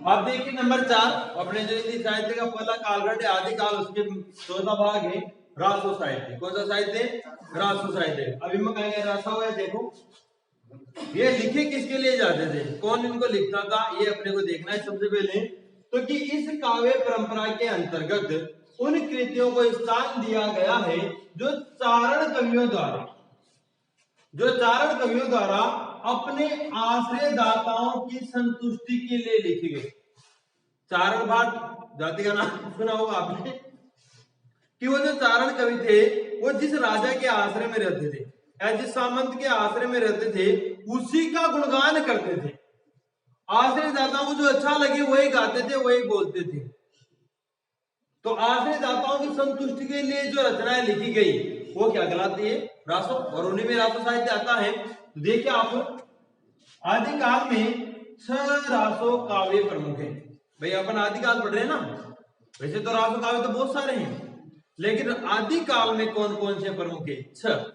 अब देखिए नंबर 4, अपने जो हिंदी साहित्य का पहला कालखंड है आदिकाल, उसके चौथा भाग है रासो साहित्य। कौन सा साहित्य? रासो साहित्य। अभी मैं कहेंगे रासा हुआ है, देखो ये लिखे किसके लिए जाते थे, कौन इनको लिखता था, ये अपने को देखना है सबसे पहले। तो कि इस काव्य परंपरा के अंतर्गत उन कृतियों को स्थान दिया गया है जो चारण कवियों द्वारा अपने आश्रयदाताओं की संतुष्टि के लिए लिखी गई। चारण भाट जाति का नाम सुना होगा आपने, कि वो जो चारण कवि थे वो जिस राजा के आश्रय में रहते थे या जिस सामंत के आश्रय में रहते थे उसी का गुणगान करते थे। आश्रयदाताओं को जो अच्छा लगे वही गाते थे, वही बोलते थे। तो आश्रयदाताओं की संतुष्टि के लिए जो रचनाएं लिखी गई वो क्या कहलाती है? रासो। और उन्हीं में रासो साहित्य आता है। तो देखिए आप, आदिकाल में 6 रासो काव्य प्रमुख है। भाई अपन आदिकाल पढ़ रहे हैं ना, वैसे तो रासो काव्य तो बहुत सारे हैं, लेकिन आदिकाल में कौन कौन से प्रमुख है? 6।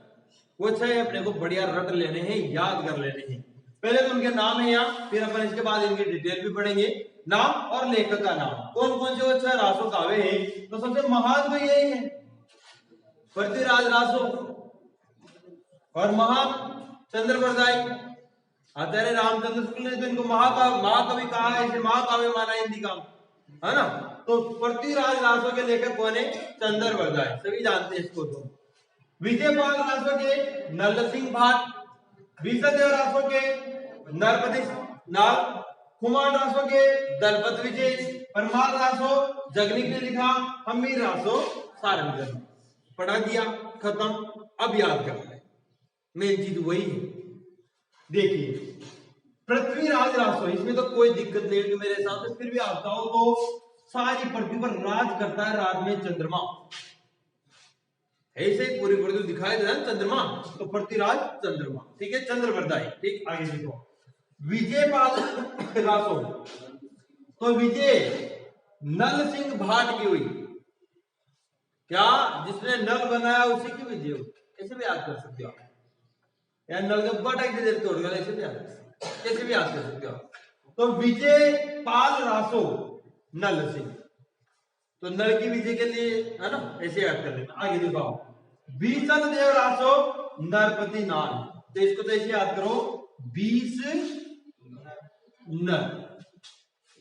वो 6 अपने को बढ़िया रट लेने हैं, याद कर लेने हैं। पहले तो उनके नाम है यहाँ, फिर अपन इसके बाद इनकी डिटेल भी पढ़ेंगे। नाम और लेखक का नाम, कौन कौन से वो 6 रासो काव्य हैं? तो सबसे महान तो यही है, पृथ्वीराज रासो, और महान चंद्रवरदाई। आचार्य रामचंद्र शुक्ल ने तो इनको महाकवि कहा है, इसे महाकाव्य माना हिंदी का, है ना। तो पृथ्वीराज रासो के लेखक कौन है? चंद्रवरदाई, सभी जानते हैं इसको। तो विजयपाल रासो के नल सिंह भाट, विषदेव रासो के नरपति नाल, कुमार रासो के दलपत विजय, परमार रासो जगनिक ने लिखा, हमीर रासो सारंगधर। पढ़ा दिया, खत्म। अब याद करना है, मेन चीज वही है। देखिए पृथ्वीराज रासो, इसमें तो कोई दिक्कत नहीं होगी मेरे हिसाब से, फिर भी आपका हो तो सारी पृथ्वी पर राज करता है रात में चंद्रमा, ऐसे ही पूरी पृथ्वी दिखाई दे रहा है चंद्रमा, तो पृथ्वीराज चंद्रमा, ठीक है। चंद्रवरदाई, ठीक। आगे देखो विजयपाल रासो, तो विजय नल सिंह भाट की हुई, क्या जिसने नल बनाया उसी की विजय हुई, ऐसे भी याद कर सकते हो आप, या नल का बटा की देर तोड़ गया, ऐसे भी याद कर सकते हो, कैसे भी याद कर सकते हो आप। तो विजय पाल रासो नल सिंह, तो नल की विजय के लिए, है ना, ऐसे याद कर लेना। आगे देखो बीसल देव रासो नरपति नाल, तो इसको तो ऐसे याद करो, 20 नर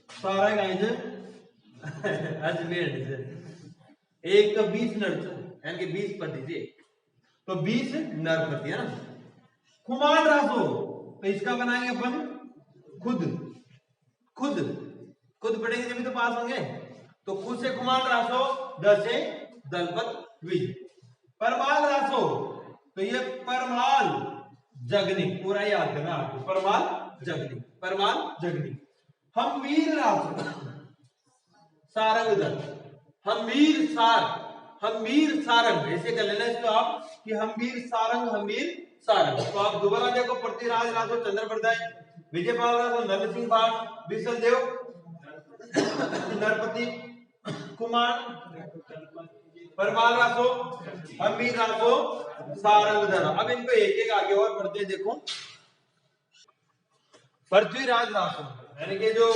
सारा गाइज अजमेर से एक का 20 नर, यानी कि 20 पति थे, तो 20 नरपति, है ना। कुमार रासो, तो इसका बनाएंगे अपन खुद खुद खुद पढ़ेंगे जब तो पास होंगे। तो खुद से कुमार रासो, 10 से दलपत विजय। परमाल रासो, तो ये परमाल जगनिक, पूरा याद करना आपको, परमाल जगनिक, परमाल जगनिक। हमीर रासो सारंगधर, हमीर सारंग, ऐसे कर लेना इसको आप कि हमीर सारंग। तो आप दोबारा देखो, पृथ्वीराज रासो चंद्रवरदाई, विजयपाल रासो नल सिंह भाट, विसल देव नरपति, कुमार परमाल रासो, हमीर रासो सारंगधर। अब इनको एक एक आगे और पढ़ते हैं। देखो पृथ्वीराज रासो, यानी कि जो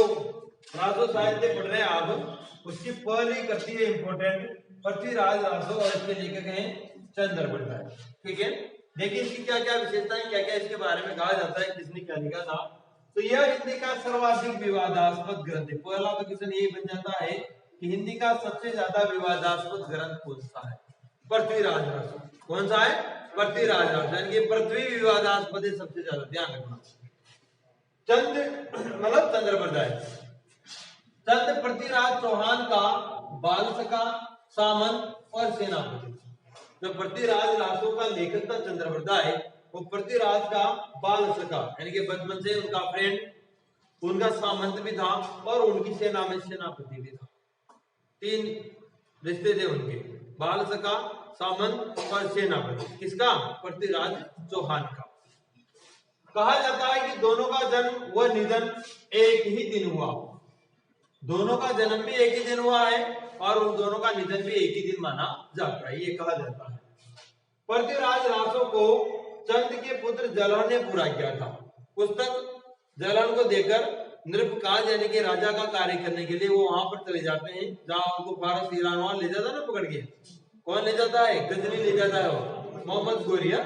रासो साहित्य पढ़ रहे हैं आप, उसकी पहली कृति है इंपोर्टेंट, पृथ्वीराज रासो, और इसके लेखक हैं चंद्रवरदाई, ठीक है। देखिए इसकी क्या क्या विशेषताएं, क्या क्या इसके बारे में कहा जाता है, किसने क्या लिखा था। तो यह हिंदी का सर्वाधिक विवादास्पद ग्रंथ है। पहला तो क्वेश्चन यही बन जाता है कि हिंदी का सबसे ज्यादा विवादास्पद ग्रंथ कौन सा है? पृथ्वीराज रासो। कौन सा है? पृथ्वीराज रासो, यानी कि पृथ्वी विवादास्पद है सबसे ज्यादा, ध्यान रखना। मतलब चंद्रवरदाई, चंद पृथ्वीराज चौहान का बाल सखा, सामंत और सेनापति। जो पृथ्वीराज रासो का लेखक था चंद्रवरदाई, वो पृथ्वीराज का बाल सखा, यानी कि बचपन से उनका फ्रेंड, उनका सामंत भी था, और उनकी सेना में सेनापति भी था। 3 रिश्ते थे उनके, बाल सखा, सामंत और सेनापति। किसका? पृथ्वीराज चौहान का। कहा जाता है कि दोनों का जन्म व निधन एक ही दिन हुआ, दोनों का जन्म भी एक ही दिन हुआ है और उन दोनों का निधन भी एक ही दिन माना जाता है, ये कहा जाता है। पृथ्वीराज रासो को चंद के पुत्र जलहन ने पूरा किया था। पुस्तक जलहन को देकर नृपकाज यानी कि राजा का कार्य करने के लिए वो वहां पर चले जाते हैं जहां उनको फारस ईरान वहां ले जाता ना पकड़ के। कौन ले जाता है? गजनी ले जाता है, वो मोहम्मद गोरिया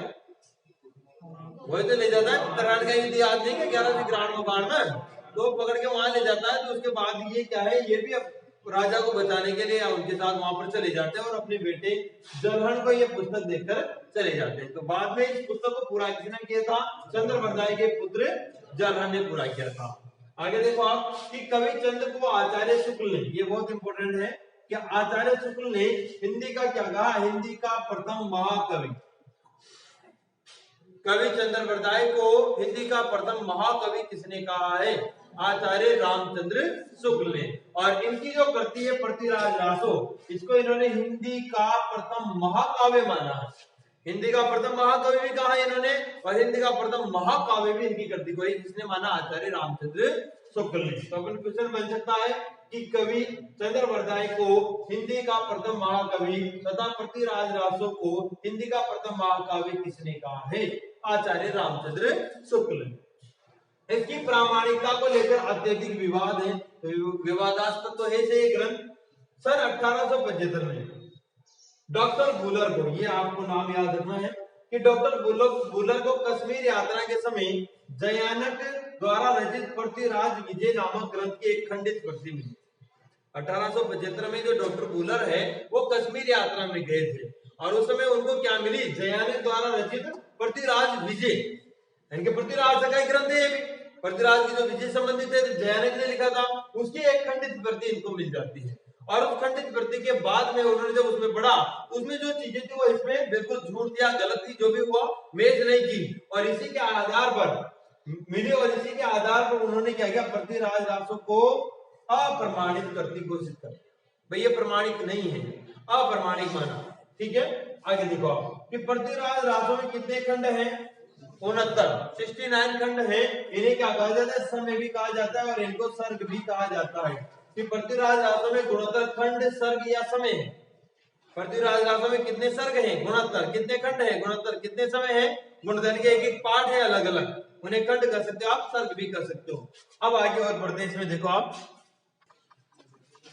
वही तो ले जाता है। तरान का युद्ध याद नहीं है 1191 में, तो पकड़ के वहां ले जाता है। तो उसके बाद ये क्या है, ये भी अब राजा को बचाने के लिए उनके साथ वहां पर चले जाते हैं और अपने बेटे जलहन को ये पुस्तक देकर चले जाते हैं। तो बाद में इस पुस्तक को पूरा किसने किया था? चंद्रवरदाई के पुत्र जलहन ने पूरा किया था। आगे देखो आप कि कवि चंद को आचार्य शुक्ल ने, ये बहुत इंपॉर्टेंट है कि आचार्य शुक्ल ने हिंदी का क्या कहा? हिंदी का प्रथम महाकवि। कवि चंद्रवरदाई को हिंदी का प्रथम महाकवि किसने कहा है? आचार्य रामचंद्र शुक्ल ने। और इनकी जो कृति है पृथ्वीराज रासो, इसको इन्होंने हिंदी का प्रथम महाकाव्य माना है। हिंदी का प्रथम महाकवि भी कहा इन्होंने और हिंदी का प्रथम महाकाव्य भी इनकी कृति को किसने माना? आचार्य रामचंद्र शुक्ल ने। तो अपन क्वेश्चन बन सकता है कि कवि चंद्रवरदाई को हिंदी का प्रथम महाकवि तथा पृथ्वीराज रासो को हिंदी का प्रथम महाकाव्य किसने कहा है? आचार्य रामचंद्र शुक्ल ने। इसकी प्रामाणिकता को लेकर अत्यधिक विवाद है, विवादास्पद तो है से ग्रंथ। सन 1875 में डॉक्टर बुलर को, ये आपको नाम याद रखना है कि डॉक्टर बुलर को कश्मीर यात्रा के समय जयानक द्वारा रचित पृथ्वीराज विजय नामक ग्रंथ की एक खंडित प्रति मिली। 1875 में जो डॉक्टर बुलर है वो कश्मीर यात्रा में गए थे और उस समय उनको क्या मिली? जयानक द्वारा रचित पृथ्वीराज विजय, यानी पृथ्वीराज का ग्रंथ है। पृथ्वीराज की जो विजय संबंधित है जयानक ने लिखा था, उसकी एक खंडित प्रति इनको मिल जाती है। और उस खंडित प्रति के बाद में उन्होंने जब उसमें पढ़ा, उसमें जो चीजें थी वो इसमें बिल्कुल झूठ थी, गलत थी, जो भी हुआ मैच नहीं की और इसी के आधार पर मिली और इसी के आधार पर उन्होंने क्या किया? पृथ्वीराज रासो को अप्रमाणित करती घोषित कर। भाई ये प्रमाणित नहीं है, अप्रमाणिक माना। ठीक है, आगे देखो आप कि पृथ्वीराज रासो में कितने खंड हैं? 69 खंड है। इन्हें क्या कहा जाता है? समय भी कहा जाता है और इनको सर्ग भी कहा जाता है। कि पृथ्वीराज रासो में गुणोत्तर खंड, सर्ग या समय है। पृथ्वीराज रासो में कितने सर्ग हैं? गुणोत्तर। कितने खंड है? गुणोत्तर। कितने समय है? गुणोत्तर के एक एक पार्ट है अलग अलग, उन्हें खंड कर सकते हो आप, सर्ग भी कर सकते हो। अब आगे और बढ़ते हैं। इसमें देखो आप,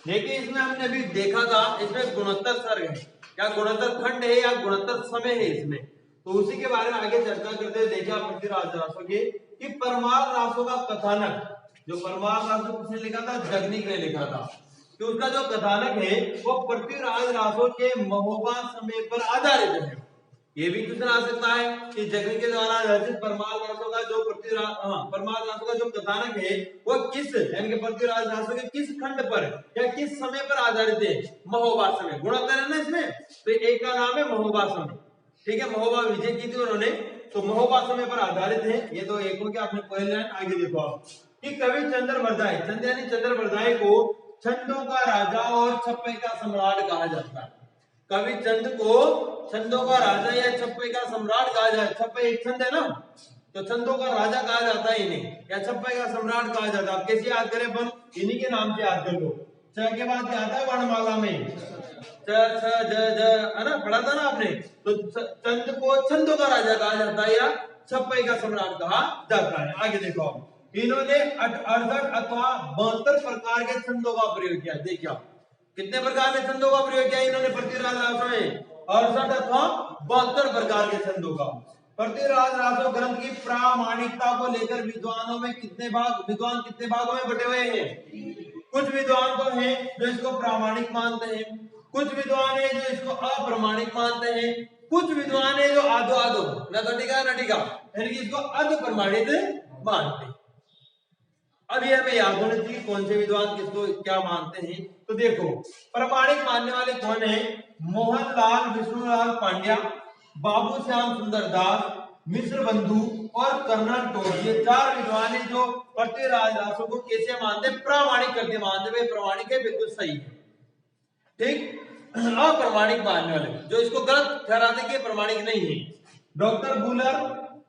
देखिए इसमें हमने अभी देखा था, इसमें गुणोत्तर सर्ग है, क्या गुणोत्तर खंड है या गुणोत्तर समय है इसमें? तो उसी के बारे में आगे चर्चा करते हुए देखा पृथ्वीराज रासो के कि परमार रासो का कथानक, जो परमार रासो किसने लिखा था? जगनीक ने लिखा था। कि उसका जो कथानक है वो पृथ्वीराज रासो के महोबा समय पर आधारित है। ये भी क्वेश्चन आ सकता है कि जगनीक के द्वारा रचित परमार रासो का जो परमार रासो का जो कथानक है वो किस, यानी कि पृथ्वीराज रासो के किस खंड पर या किस समय पर आधारित है? महोबा समय। गुणोत्तर है ना इसमें, तो एक का नाम है महोबा समय। ठीक है, महोबा विजय की थी उन्होंने, तो महोबा समय पर आधारित है। ये तो एक हो गया आपने पहले लाइन। आगे देखो आप कि कवि चंद्रवरदाई, चंद यानी चंद्रवरदाई को छंदों का राजा और छप्पे का सम्राट कहा जाता है। कवि चंद को छंदों का राजा या छप्पे का सम्राट कहा जाता है। छप्पे एक छंद है ना, तो छंदों का राजा कहा जाता है इन्हें, या छप्पे का सम्राट कहा जाता है। आप कैसे याद करें? अपन इन्हीं के नाम से याद कर लो। छ के बाद क्या आता है वर्णमाला में? च छ ज ज, है ना, पढ़ा था ना आपने। तो चंद को छंदों का राजा कहा जाता है या छप्पे का सम्राट कहा जाता है। आगे देखो आप, इन्होंने 68 अथवा 72 प्रकार के छंदों का प्रयोग किया। देखिए कितने प्रकार के छंदों का प्रयोग किया इन्होंने पृथ्वीराज रासो में? 68 अथवा 72 प्रकार के छंदों का। पृथ्वीराज रासो ग्रंथ की प्रामाणिकता को लेकर विद्वानों में कितने भाग, विद्वान कितने भागों में बटे हुए हैं? कुछ विद्वान तो हैं जो इसको प्रामाणिक मानते हैं, कुछ विद्वान है जो इसको अप्रामाणिक मानते हैं, कुछ विद्वान है जो आधो आधो नटिका यानी कि इसको अर्ध प्रमाणित मानते हैं। अब ये हमें याद होना चाहिए कौन से विद्वान किसको क्या मानते हैं। तो देखो प्रामाणिक मानने वाले कौन है? मोहनलाल विष्णुलाल पांड्या, बाबू श्याम सुंदर दास, मिश्र बंधु और कर्नल टोड, ये 4 विद्वान है जो पृथ्वीराज रासो को कैसे मानते? प्रामाणिक करके मानते। वे प्रामाणिक है, बिल्कुल सही है। ठीक, अप्रामाणिक मानने वाले जो इसको गलत ठहराते कि प्रामाणिक नहीं है। डॉक्टर बुलर,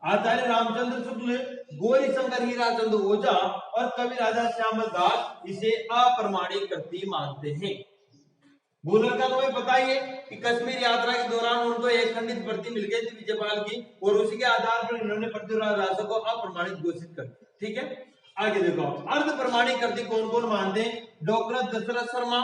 आचार्य रामचंद्र शुक्ल, गौरी शंकर हीराचंद ओझा और कवि राजा श्यामल दास इसे अप्रामाणिक कृति मानते हैं। बुलर का तुम्हें पता ही है कि कश्मीर यात्रा के दौरान उनको एक खंडित प्रति मिल गई थी विजयपाल की, और उसी के आधार पर इन्होंने पृथ्वीराज रासो को अप्रामाणिक घोषित कर दिया। ठीक है, आगे देखो, अर्ध प्रमाणिक कृति कौन कौन मानते हैं? डॉक्टर दशरथ शर्मा,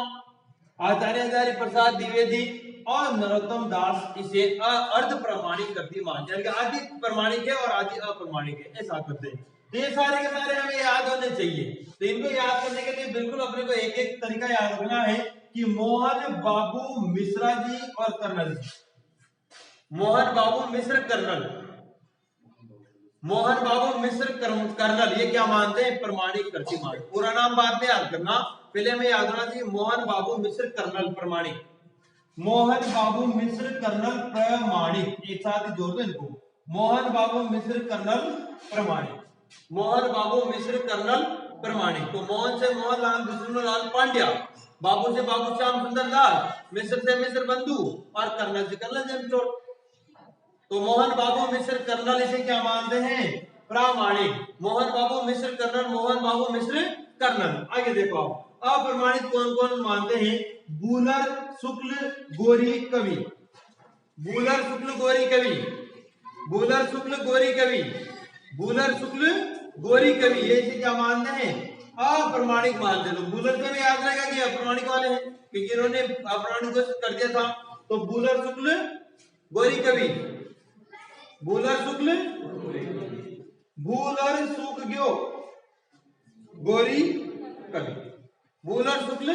आचार्य हजारी प्रसाद द्विवेदी और नरोत्तम दास इसे अर्ध प्रमाणिक कृति मानते हैं। आदि प्रमाणिक है और आदि अप्रमाणिक है, ऐसा करते हैं। तो ये सारे के सारे हमें याद होने चाहिए। तो इनको याद करने के लिए बिल्कुल अपने को एक एक तरीका याद रखना है कि मोहन बाबू मिश्रा जी और कर्नल, मोहन बाबू मिश्र कर्नल, मोहन बाबू मिश्र कर्नल, ये क्या मानते हैं? प्रमाणिक कृति मानते। पूरा नाम बाद में याद करना, पहले हमें याद होना चाहिए मोहन बाबू मिश्र कर्नल प्रमाणिक, मोहन बाबू मिश्र कर्नल प्रमाणिक, एक साथ ही जोड़ दो इनको, मोहन बाबू मिश्र कर्नल प्रमाणिक, मोहन बाबू मिश्र कर्नल प्रमाणिक। तो मोहन से मोहनलाल विष्णुलाल पांड्या, बाबू से बाबू श्याम सुंदर लाल, मिश्र से मिश्र बंधु और कर्नल से कर्नल जेमचोर। तो मोहन बाबू मिश्र कर्नल इसे क्या मानते हैं? प्रामाणिक। मोहन बाबू मिश्र कर्नल, मोहन बाबू मिश्र कर्नल। आगे देखो, अप्रमाणित कौन कौन मानते हैं? बूलर शुक्ल गोरी कवि, बूलर शुक्ल गोरी कवि, बूलर शुक्ल गोरी कवि, बूलर शुक्ल गोरी कवि, ये इसे क्या मानते हैं? अप्रमाणिक मानते हैं। बूलर से भी याद रहेगा कि अप्रमाणिक वाले हैं, क्योंकि इन्होंने अप्रमाणिक घोषित कर दिया था। तो बूलर शुक्ल गोरी कवि, बूलर शुक्ल, बूलर शुक्ल गोरी कवि, बूलर शुक्ल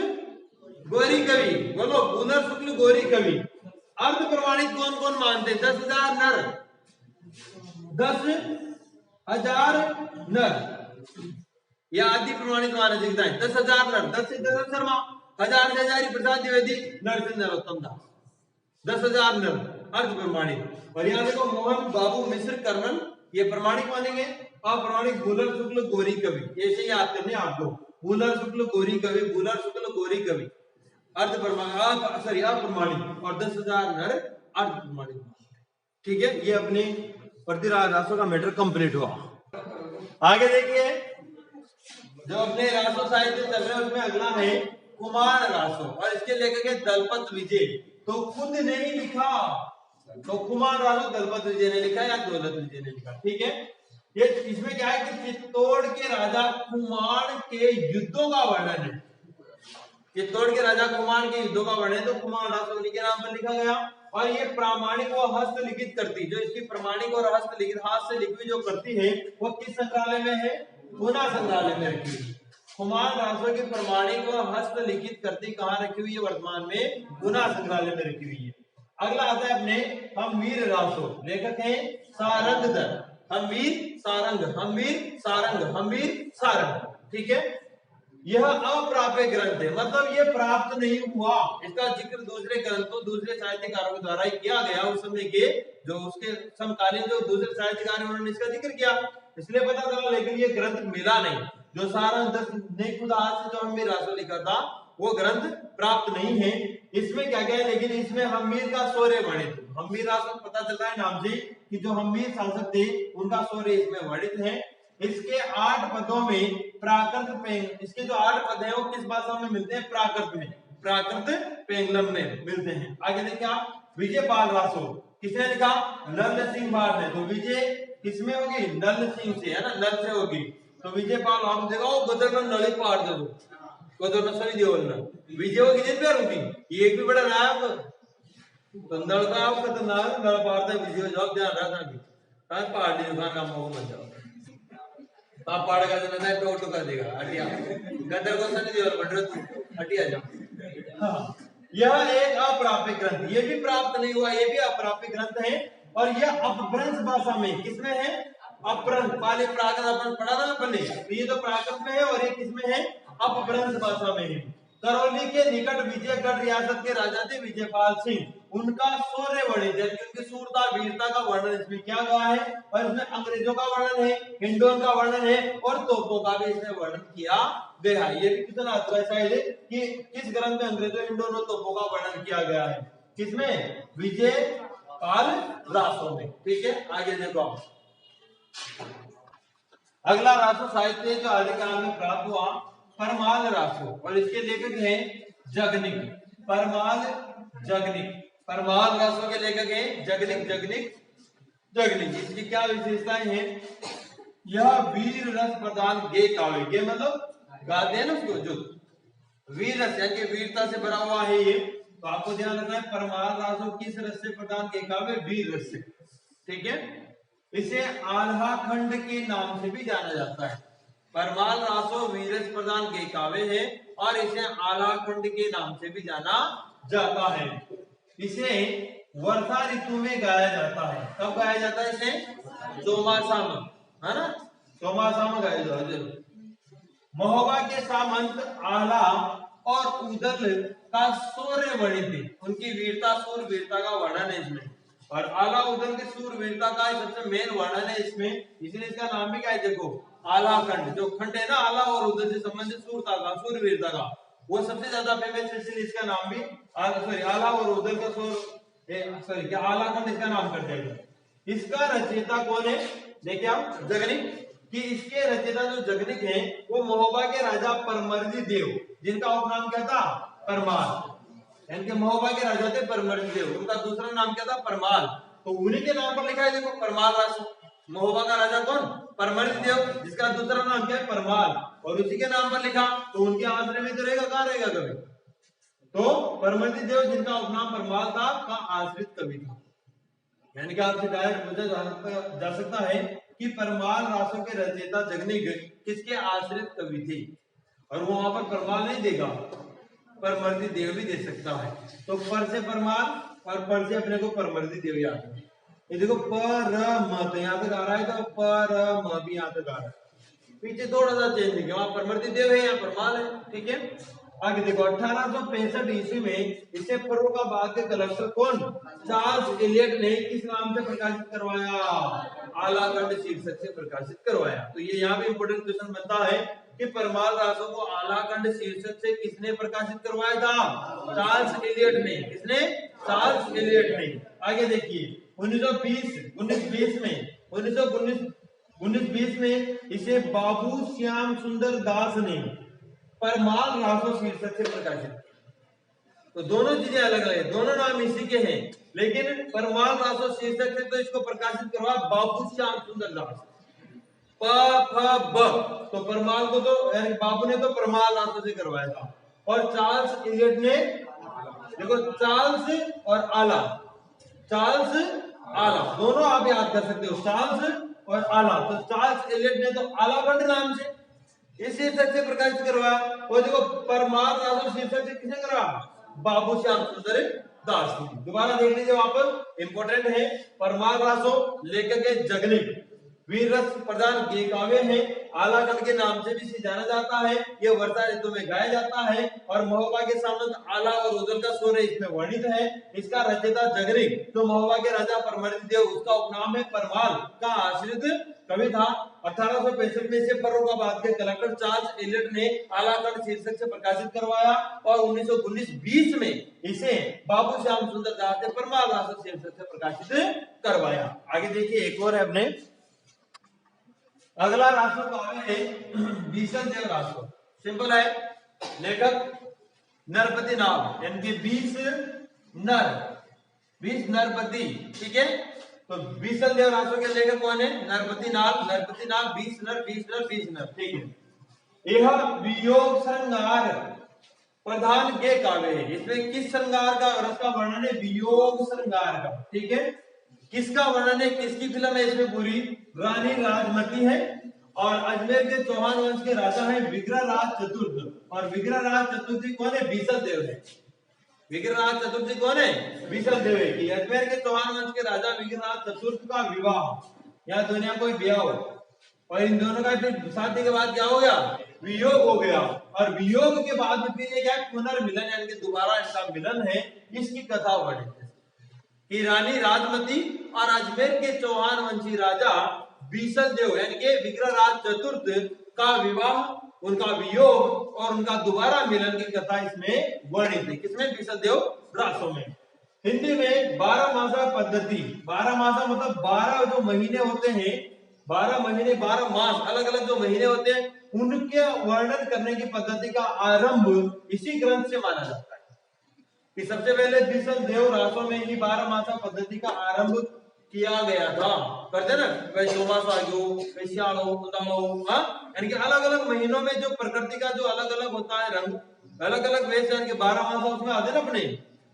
गोरी कवि, बोलो बूलर शुक्ल गोरी कवि। अर्ध प्रमाणित कौन कौन मानते? 10,000 नर, 10,000 नर, या आदि प्रमाणित माना जाता है। 10,000 नर, 10 से दशरथ शर्मा, 1000 से हजारी प्रसाद द्विवेदी, नर से नरोत्तम दास, 10,000 नर अर्ध प्रमाणिक। और यहाँ देखो मोहन बाबू मिश्र कर्नल, ये प्रमाणिक मानेंगे। अप्रमाणिक बूलर शुक्ल गोरी कवि, ऐसे याद करने आपको, बूलर शुक्ल गोरी कवि, बूलर शुक्ल गोरी कवि अर्ध प्रमाणिक, सॉरी अप्रमाणिक, और 10,000 नर अर्ध प्रमाणिक। ठीक है, ये अपने प्रतिरासों का मैटर कंप्लीट हुआ। आगे देखिए, जो अपने रासो साहित्य चल रहे हैं उसमें अगला है कुमार रासो, और इसके लेखक है दलपत विजय। तो खुद नहीं लिखा, तो कुमार रासो दलपत विजय ने लिखा या दौलत विजय ने लिखा। ठीक है, ये इसमें क्या है कि चित्तौड़ के राजा कुमार के युद्धों का वर्णन है, चित्तौड़ के राजा कुमार के युद्धों का वर्णन, तो कुमार रासो के नाम पर लिखा गया। और ये प्रामाणिक व हस्तलिखित करती, जो इसकी प्रामाणिक और हस्तलिखित, हाथ से लिखी जो करती है, वो किस संग्रहालय में है? गुना संग्रहालय में रखी हुई। कुमार रासो की प्रमाणिक व हस्तलिखित करती कहाँ रखी हुई है? वर्तमान में गुना संग्रहालय में रखी हुई है। अगला आता है अपने हम्मीर रासो, लेखक है सारंगधर, हम्मीर सारंग, हम्मीर सारंग, हम्मीर सारंग। ठीक है, यह अप्राप्य ग्रंथ है, मतलब ये प्राप्त नहीं हुआ। इसका जिक्र दूसरे ग्रंथों, दूसरे साहित्यकारों के द्वारा किया गया। उस समय के जो उसके समकालीन जो दूसरे साहित्यकार हैं उन्होंने इसका जिक्र किया, इसलिए पता चला, लेकिन ये ग्रंथ मिला नहीं। जो सारंग ने खुद हाथ से जो हम्मीर रासो लिखा था वो ग्रंथ प्राप्त नहीं है। इसमें क्या क्या है? लेकिन इसमें हम्मीर का शौर्य वर्णित, हम्मीर रासो पता चलता है नाम से कि जो हम्मीर शासक थे उनका शौर्य इसमें वर्णित है। इसके 8 पदों में प्राकृत पेंग, इसके जो 8 पद हैं वो किस भाषा में मिलते हैं? प्राकृत में, प्राकृत पेंगलम में मिलते हैं। आगे देखिए आप, विजय पाल रासो किसने लिखा? नल सिंह बार ने। तो विजय किसमें होगी? नल सिंह से, है ना, नल से होगी। तो विजय पाल आप देखो गोदर में नली पार दे दो, गोदर में सभी देवल ना विजय होगी जिन पे होगी। ये एक भी बड़ा नायक तंदड़ का आपका तो नाम नल पार दे विजय जाओ, ध्यान रखना कि काहे पार दी दुकान का मोह मत जाओ, आप पाड़ेगा तो ना पे ऑटो कर देगा, हटिया गदर को सनी देवल बन रहे तू, हटिया जा। हाँ, यह एक अप्राप्य ग्रंथ, ये भी प्राप्त नहीं हुआ, ये भी अप्राप्य ग्रंथ है। और यह अपभ्रंश भाषा में, किसमें है? अपभ्रंश, पहले प्राकृत अपन पढ़ा था अपन ने, तो ये तो प्राकृत में है और ये किसमें है? अपभ्रंश भाषा में है। करौली के निकट विजयगढ़ रियासत के राजा थे विजयपाल सिंह, उनका शौर्य वर्णित है, उनकी सूरता वीरता का वर्णन इसमें किया गया है। और इसमें अंग्रेजों का वर्णन है, हिंडोन का वर्णन है और तोपों का भी इसमें वर्णन किया गया है। ये भी कितना अच्छा है कि किस ग्रंथ में अंग्रेजों, हिंडोन और तोपों का वर्णन किया गया है? किसमें? विजय पाल रासो में। ठीक है, आगे देखो, अगला रासो साहित्य जो आदिकाल में प्राप्त हुआ परमाल रासो, और इसके लेखक हैं जगनिक, परमाल जगनिक, परमाल रासो के लेखक हैं जगनिक, जगनिक, जगनिक। इसकी क्या विशेषताएं हैं? यह वीर रस प्रदान गे काव्य, गे मतलब गाते हैं ना उसको, जो वीर रस यानी वीरता से भरा हुआ है ये, तो आपको ध्यान रखना है परमार रासो किस रस से प्रदान गे काव्य, वीर रस से। ठीक है, इसे आल्हा खंड के नाम से भी जाना जाता है। परमाल रासो वीरस प्रदान गे काव्य है और इसे आल्हा खंड के नाम से भी जाना जाता है। इसे वर्षा ऋतु में गाया जाता है। कब गाया जाता है इसे? चौमासा में, है ना, चौमासा में गाया जाता है। महोबा के सामंत आला और उदल का शौर्य वर्णित, उनकी वीरता सूरवीरता का वर्णन है इसमें, और आला उदल की सूरवीरता का सबसे मेन वर्णन है इसमें, इसलिए इसका नाम भी क्या है, देखो आला खंड, जो खंड है ना आला और उदल से संबंधित सूरता का सूरवीरता का, वो सबसे ज्यादा फेमस है, इसलिए इसका नाम भी आला और उदल का क्या आला खंड इसका नाम कर दिया गया। इसका रचयिता कौन है? देखिए आप, जगनिक, कि इसके रचयिता जो जगनिक हैं वो महोबा के राजा परमर्दी देव, जिनका उपनाम क्या था? परमाल, यानी कि महोबा के राजा थे परमर्दी देव, उनका दूसरा नाम क्या था? परमाल, तो उन्हीं के नाम पर लिखा है, देखो परमाल रासो। महोबा का राजा कौन? परमर्दी देव, जिसका दूसरा नाम क्या है? परमाल, और उसी के नाम पर लिखा, तो उनके आश्रय में तो रहेगा, कहां रहेगा कवि? तो परमर्दी देव, जिनका उपनाम परमाल था, का आश्रित कवि था। यानी कि आपसे डायरेक्ट पूछा जा सकता है कि परमाल रासों के रचयिता जगनिक किसके आश्रित कवि थे, और वो वहां पर परमाल नहीं देगा, परमर्दी देव भी दे सकता है। तो पर से परमाल और पर से अपने को परमर्दी देव याद है। ये देखो परम, तो यहाँ तक आ रहा है, तो परम भी यहाँ तक आ रहा है, पीछे थोड़ा सा चेंज है, वहां परमर्दी देव है, यहाँ परमाल है। ठीक है, आगे देखो 1865 ईस्वी में इसे फर्रुखाबाद के कलेक्टर कौन? चार्ल्स एलियट ने किस नाम से प्रकाशित करवाया? आला खंड शीर्षक से प्रकाशित करवाया। तो ये यहाँ भी इंपोर्टेंट क्वेश्चन बनता है कि परमाल रासो को आला खंड शीर्षक से किसने प्रकाशित करवाया था? चार्ल्स एलियट ने। किसने? चार्ल्स एलियट ने। आगे देखिए 1920 में इसे बाबू श्याम सुंदर दास ने परमाल रासो शीर्षक से प्रकाशित किया। तो दोनों चीजें अलग अलग है, दोनों नाम इसी के हैं, लेकिन परमाल रासो शीर्षक से तो इसको प्रकाशित करवा बाबू श्याम सुंदर दास। प फ ब, तो परमाल को तो यानी बाबू ने तो परमाल रासो से करवाया था, और चार्ल्स एलियट ने, देखो चार्ल्स और आला, चार्ल्स आला दोनों आप याद कर सकते हो, चार्ल्स और आला। तो चार्ल्स एलियट ने तो आला खंड नाम से इस शीर्षक से प्रकाशित करवाया, और देखो परमाल रासो शीर्षक से किसने करवाया? बाबू श्याम सुंदर दास ने। दोबारा देख लीजिए, वापस इंपोर्टेंट है, परमाल रासो लेखक के जगनिक, वीर रस प्रदान गे काव्य है, आला खंड के नाम से भी इसे जाना जाता है, यह वर्षा ऋतु में गाया जाता है, और महोबा के सामंत आला और उदल का शौर्य इसमें वर्णित है। इसका रचयिता जगनिक, तो महोबा के राजा परमर्दी देव, उसका उपनाम है परमाल, का आश्रित कवि था। 1865 में इसे फर्रुखाबाद के कलेक्टर चार्ल्स एलियट ने आला खंड शीर्षक से प्रकाशित करवाया, और 1919-20 में इसे बाबू श्याम सुंदर दास ने परमाल रासो शीर्षक से प्रकाशित करवाया। आगे देखिए, एक और है अपने, अगला रासो काव्य है बीसल देव रासो। सिंपल है, लेखक नरपति नाम, यानी कि 20 नरपति। ठीक है, तो बीसल देव रासो के लेखक कौन है? नरपति नाम, 20 नर। ठीक है, यह वियोग श्रृंगार प्रधान के काव्य है। इसमें किस श्रृंगार का रस का वर्णन है? वियोग श्रृंगार का। ठीक है, किसका वर्णन है? किसकी फिल्म है इसमें पूरी? रानी राजमती है, और अजमेर के चौहान वंश के राजा है विग्रहराज चतुर्थ, और विग्रहराज चतुर्थी कौन है? बीसल देव है। विग्रहराज चतुर्थी कौन है? बीसल देव है। कि अजमेर के चौहान वंश के राजा विग्रहराज चतुर्थ का विवाह, या दुनिया कोई ब्याह हो, और इन दोनों का फिर शादी के बाद क्या हो गया? वियोग हो गया, और वियोग के बाद फिर ये क्या? पुनर्मिलन, यानी कि दोबारा इनका मिलन है। इसकी कथा वर्णित है कि रानी राजमती और अजमेर के चौहान वंशी राजा बीसल देव, यानी कि विग्रहराज चतुर्थ का विवाह, उनका वियोग और उनका दोबारा मिलन की कथा इसमें वर्णित है। किसमें? बीसल देव रासो में। हिंदी में 12 मासा पद्धति, 12 मासा मतलब 12 जो महीने होते हैं, 12 महीने 12 मास, अलग अलग जो महीने होते हैं, उनके वर्णन करने की पद्धति का आरंभ इसी ग्रंथ से माना जाता है। कि सबसे पहले बीसल देव रासो में ही 12 मासा पद्धति का आरंभ किया गया था। करते ना भाई चौमास आ गयो, सियाड़ो, उंडाड़ो, हाँ, यानी कि अलग अलग महीनों में जो प्रकृति का जो अलग अलग होता है रंग, अलग अलग वेश, यानी कि 12 मास उसमें आते ना अपने,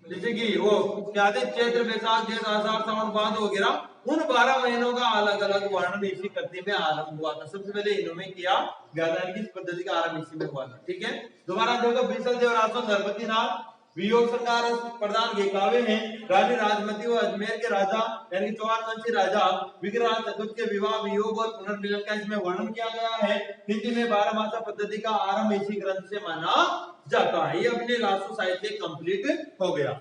जैसे कि वो क्या आते, चैत्र वैशाख जेठ आषाढ़ सावन भादो वगैरह, उन 12 महीनों का अलग अलग वर्णन इसी कृति में आरंभ हुआ था। सबसे पहले इन्होंने किया गया था, इस पद्धति का आरंभ इसी में हुआ था। ठीक है, दोबारा देखो, बीसल देव रासो नरपति नाथ वियोग सरकार प्रधान के काव्य हैं। रानी राजमती व अजमेर के राजा यानी चौहान वंशी राजा विग्रह चतुर्थ के विवाह वियोग और पुनर्मिलन का इसमें वर्णन किया गया है। हिंदी में 12 मासा पद्धति का आरंभ इसी ग्रंथ से माना जाता है। ये अपने राष्ट्र साहित्य कंप्लीट हो गया।